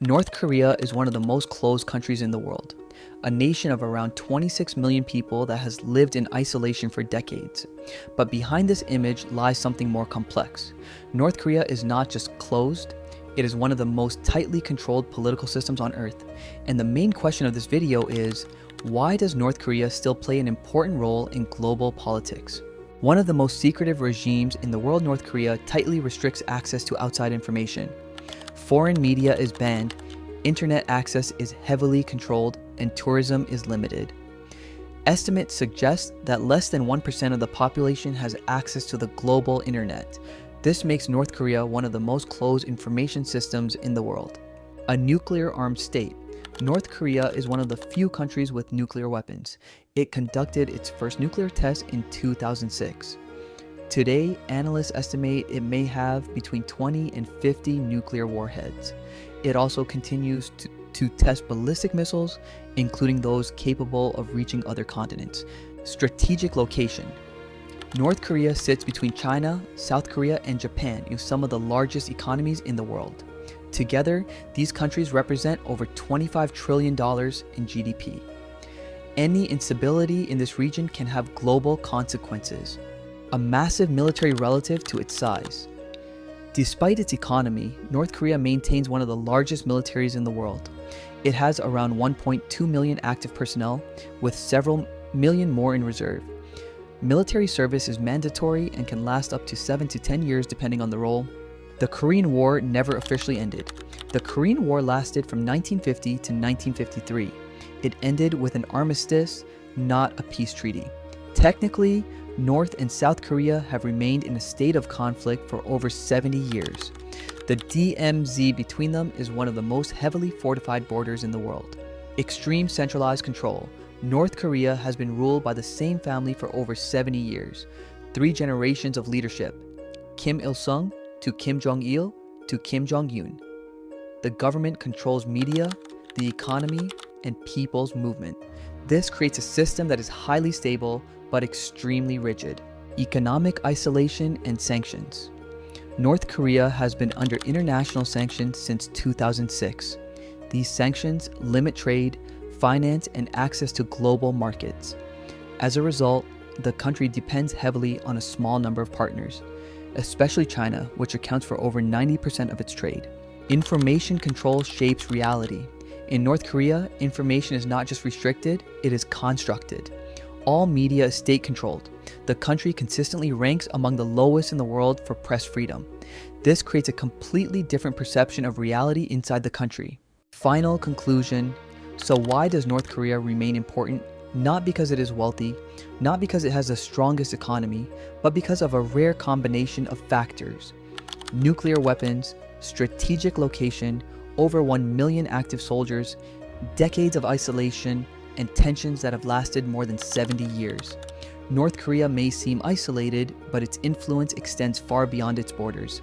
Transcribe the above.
North Korea is one of the most closed countries in the world, a nation of around 26 million people that has lived in isolation for decades. But behind this image lies something more complex. North Korea is not just closed, it is one of the most tightly controlled political systems on Earth. And the main question of this video is, why does North Korea still play an important role in global politics? One of the most secretive regimes in the world, North Korea tightly restricts access to outside information. Foreign media is banned, internet access is heavily controlled, and tourism is limited. Estimates suggest that less than 1% of the population has access to the global internet. This makes North Korea one of the most closed information systems in the world. A nuclear-armed state, North Korea is one of the few countries with nuclear weapons. It conducted its first nuclear test in 2006. Today, analysts estimate it may have between 20 and 50 nuclear warheads. It also continues to test ballistic missiles, including those capable of reaching other continents. Strategic location. North Korea sits between China, South Korea, and Japan, some of the largest economies in the world. Together, these countries represent over $25 trillion in GDP. Any instability in this region can have global consequences. A massive military relative to its size. Despite its economy, North Korea maintains one of the largest militaries in the world. It has around 1.2 million active personnel, with several million more in reserve. Military service is mandatory and can last up to 7 to 10 years depending on the role. The Korean War never officially ended. The Korean War lasted from 1950 to 1953. It ended with an armistice, not a peace treaty. Technically, North and South Korea have remained in a state of conflict for over 70 years. The DMZ between them is one of the most heavily fortified borders in the world. Extreme centralized control. North Korea has been ruled by the same family for over 70 years. 3 generations of leadership. Kim Il-sung to Kim Jong-il to Kim Jong-un. The government controls media, the economy, and people's movement. This creates a system that is highly stable but extremely rigid. Economic isolation and sanctions. North Korea has been under international sanctions since 2006. These sanctions limit trade, finance, and access to global markets. As a result, the country depends heavily on a small number of partners, especially China, which accounts for over 90% of its trade. Information control shapes reality. In North Korea, information is not just restricted, it is constructed. All media is state-controlled. The country consistently ranks among the lowest in the world for press freedom. This creates a completely different perception of reality inside the country. Final conclusion. So why does North Korea remain important? Not because it is wealthy, not because it has the strongest economy, but because of a rare combination of factors. Nuclear weapons, strategic location, over 1 million active soldiers, decades of isolation, and tensions that have lasted more than 70 years. North Korea may seem isolated, but its influence extends far beyond its borders.